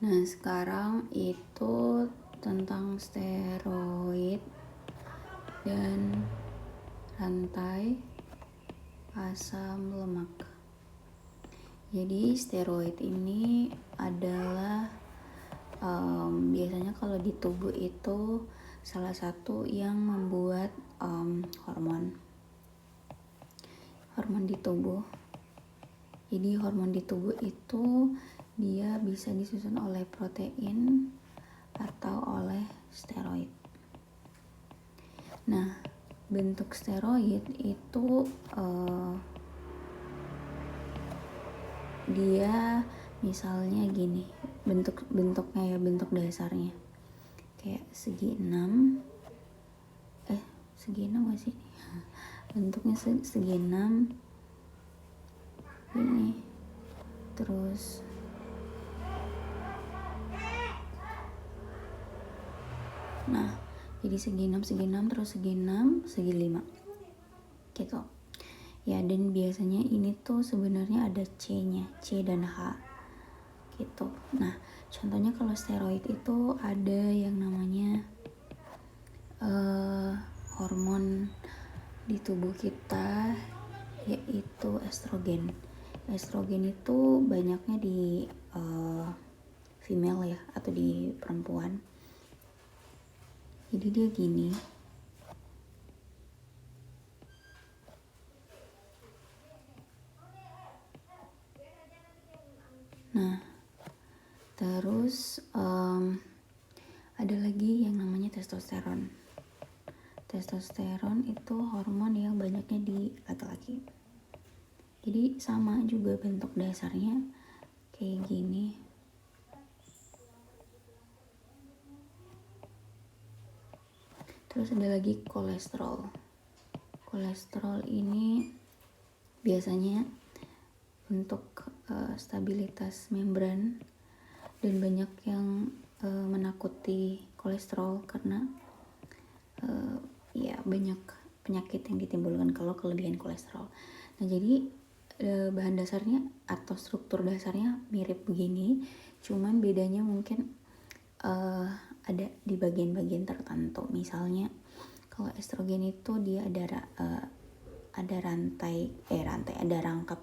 Nah, sekarang itu tentang steroid dan rantai asam lemak. Jadi steroid ini adalah biasanya kalau di tubuh itu salah satu yang membuat hormon di tubuh. Jadi hormon di tubuh itu dia bisa disusun oleh protein atau oleh steroid. Nah, bentuk steroid itu dia misalnya gini, bentuknya ya, bentuk dasarnya kayak segi 6 gak sih? Bentuknya segi 6 ini, terus nah jadi segi 6 terus segi 6 segi 5 gitu ya. Dan biasanya ini tuh sebenarnya ada C dan H gitu. Nah, contohnya kalau steroid itu ada yang namanya hormon di tubuh kita, yaitu estrogen. Estrogen itu banyaknya di female ya, atau di perempuan. Jadi dia gini, nah terus ada lagi yang namanya testosteron. Testosteron itu hormon yang banyaknya di laki-laki. Jadi sama juga bentuk dasarnya kayak gini. Terus ada lagi kolesterol. Kolesterol ini biasanya untuk stabilitas membran, dan banyak yang menakuti kolesterol karena ya banyak penyakit yang ditimbulkan kalau kelebihan kolesterol. Nah, jadi bahan dasarnya atau struktur dasarnya mirip begini, cuman bedanya mungkin ada di bagian-bagian tertentu. Misalnya kalau estrogen itu dia ada rantai ada rangkap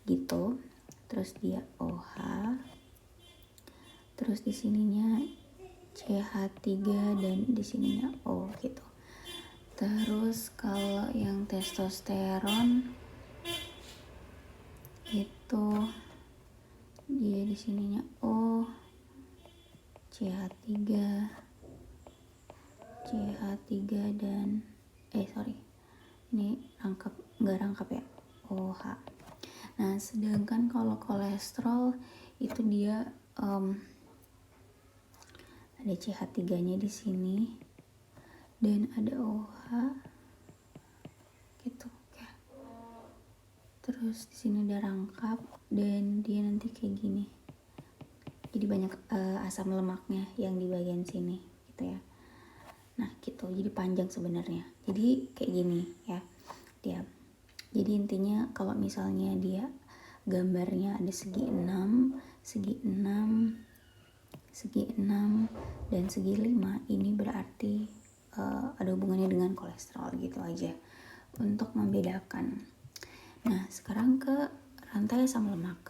gitu, terus dia OH, terus di sininya CH3 dan di sininya O gitu. Terus kalau yang testosteron itu dia di sininya O, CH3 dan ini nggak rangkap ya, OH. Nah, sedangkan kalau kolesterol itu dia ada CH3-nya di sini dan ada OH gitu ya. Terus di sini ada rangkap dan dia nanti kayak gini. Jadi banyak asam lemaknya yang di bagian sini gitu ya. Nah, gitu. Jadi panjang sebenarnya. Jadi kayak gini ya. Jadi intinya kalau misalnya dia gambarnya ada segi 6, dan segi 5, ini berarti ada hubungannya dengan kolesterol gitu aja untuk membedakan. Nah, sekarang ke rantai asam lemak.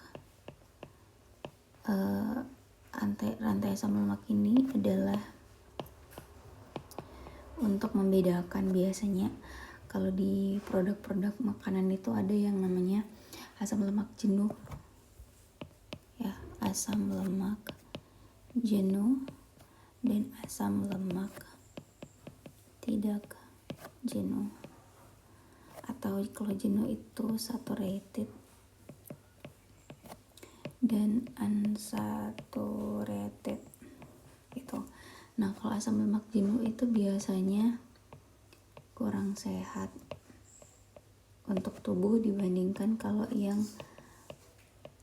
Rantai asam lemak ini adalah untuk membedakan. Biasanya kalau di produk-produk makanan itu ada yang namanya asam lemak jenuh ya, asam lemak jenuh dan asam lemak tidak jenuh, atau kalau jenuh itu saturated dan unsaturated gitu. Nah, kalau asam lemak jenuh itu biasanya kurang sehat untuk tubuh dibandingkan kalau yang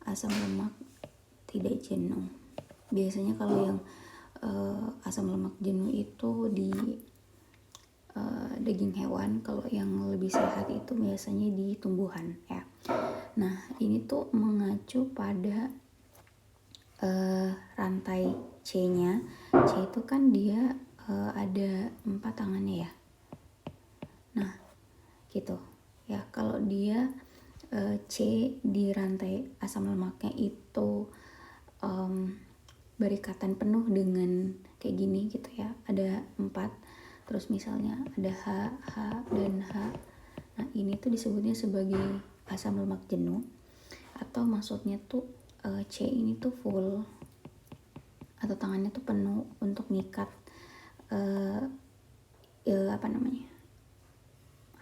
asam lemak tidak jenuh. Biasanya kalau yang asam lemak jenuh itu di daging hewan, kalau yang lebih sehat itu biasanya di tumbuhan ya. Nah, ini tuh mengacu pada rantai C-nya. C itu kan dia ada 4 tangannya ya. Nah, gitu. Ya, kalau dia C di rantai asam lemaknya itu berikatan penuh dengan kayak gini gitu ya. Ada 4. Terus misalnya ada H, H, dan H. Nah, ini tuh disebutnya sebagai asam lemak jenuh. Atau maksudnya tuh C ini tuh full, atau tangannya tuh penuh untuk ngikat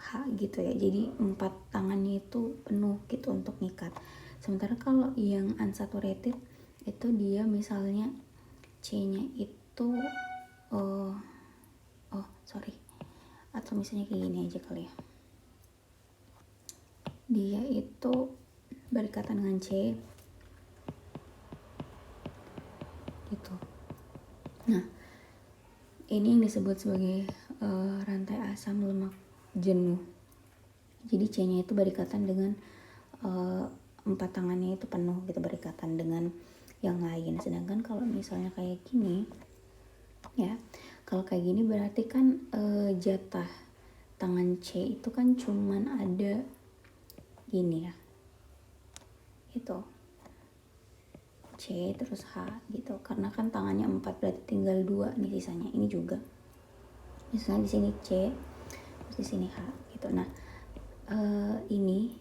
H gitu ya. Jadi 4 tangannya itu penuh gitu untuk ngikat. Sementara kalau yang unsaturated itu dia misalnya C-nya itu atau misalnya kayak gini aja kali ya. Dia itu berikatan dengan C gitu. Nah, ini yang disebut sebagai rantai asam lemak jenuh. Jadi C-nya itu berikatan dengan 4 tangannya itu penuh gitu, berikatan dengan yang lain. Sedangkan kalau misalnya kayak gini ya, kalau kayak gini berarti kan jatah tangan C itu kan cuman ada gini ya, gitu, C terus H gitu. Karena kan tangannya 4 berarti tinggal 2 nih sisanya. Ini juga misalnya di sini C, terus di sini H gitu. Nah, ini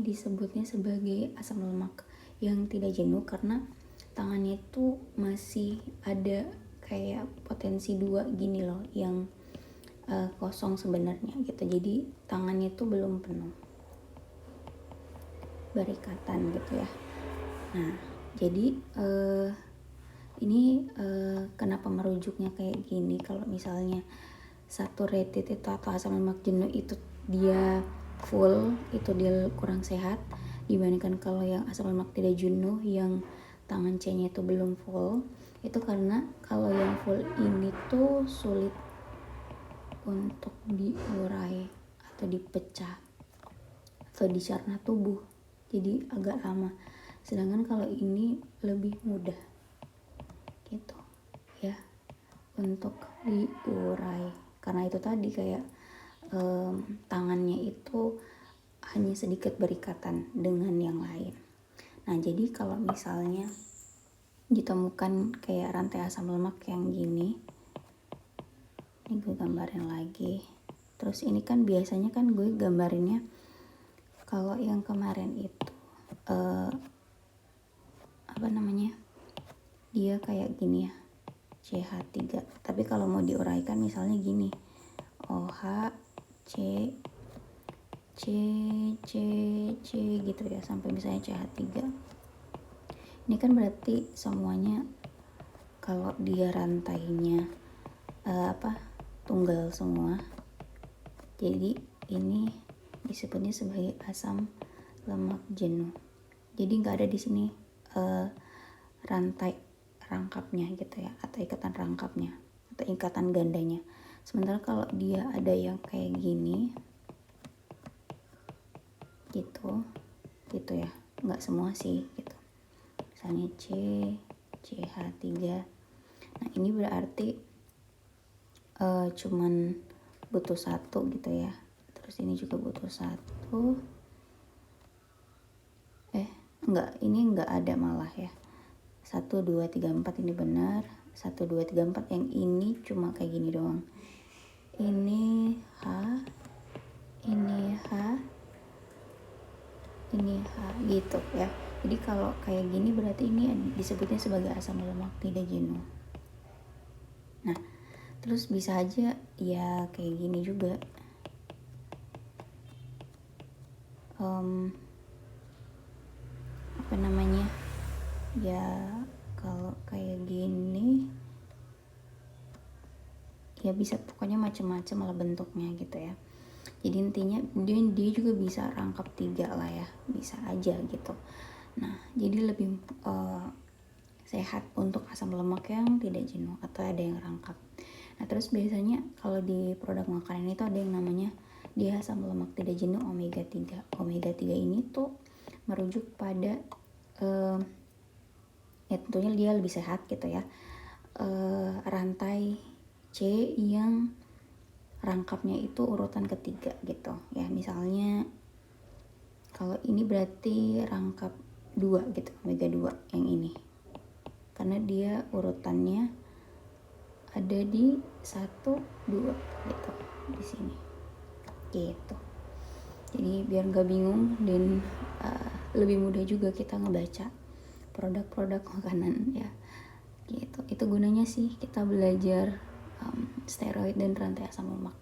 disebutnya sebagai asam lemak yang tidak jenuh karena tangannya itu masih ada kayak potensi 2 gini loh yang kosong sebenarnya gitu. Jadi tangannya itu belum penuh berikatan gitu ya. Nah, jadi ini kenapa merujuknya kayak gini. Kalau misalnya saturated itu atau asam lemak jenuh itu dia full, itu dia kurang sehat dibandingkan kalau yang asam lemak tidak jenuh yang tangan C-nya itu belum full. Itu karena kalau yang full ini tuh sulit untuk diurai atau dipecah atau dicerna tubuh, jadi agak lama. Sedangkan kalau ini lebih mudah gitu ya untuk diurai, karena itu tadi kayak tangannya itu hanya sedikit berikatan dengan yang lain. Nah, jadi kalau misalnya ditemukan kayak rantai asam lemak yang gini, ini gue gambarin lagi. Terus ini kan biasanya kan gue gambarinnya kalau yang kemarin itu dia kayak gini ya, CH3. Tapi kalau mau diuraikan misalnya gini, OH, C, C, C, C gitu ya, sampai misalnya CH3. Ini kan berarti semuanya kalau dia rantainya tunggal semua. Jadi ini disebutnya sebagai asam lemak jenuh. Jadi nggak ada di sini rantai rangkapnya gitu ya, atau ikatan rangkapnya atau ikatan gandanya. Sementara kalau dia ada yang kayak gini gitu ya, nggak semua sih gitu. Misalnya C, CH3. Nah, ini berarti cuman butuh 1 gitu ya. Terus ini juga butuh 1. Ini enggak ada malah ya. 1, 2, 3, 4 ini benar. 1, 2, 3, 4 yang ini cuma kayak gini doang. Ini H, ini H, ini H gitu ya. Jadi kalau kayak gini berarti ini disebutnya sebagai asam lemak tidak jenuh. Nah, terus bisa aja ya kayak gini juga. Ya kalau kayak gini ya bisa pokoknya macam-macam lah bentuknya gitu ya. Jadi intinya dia juga bisa rangkap 3 lah ya, bisa aja gitu. Nah, jadi lebih sehat untuk asam lemak yang tidak jenuh atau ada yang rangkap. Nah, terus biasanya kalau di produk makanan itu ada yang namanya dia asam lemak tidak jenuh omega 3. Omega 3 ini tuh merujuk pada ya tentunya dia lebih sehat gitu ya. Rantai C yang rangkapnya itu urutan ketiga gitu ya, misalnya kalau ini berarti rangkap 2 gitu, omega 2 yang ini, karena dia urutannya ada di 1, 2 gitu di sini gitu. Jadi biar nggak bingung dan lebih mudah juga kita ngebaca produk-produk makanan ya gitu. Itu gunanya sih kita belajar steroid dan rantai asam lemak.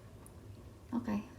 Oke.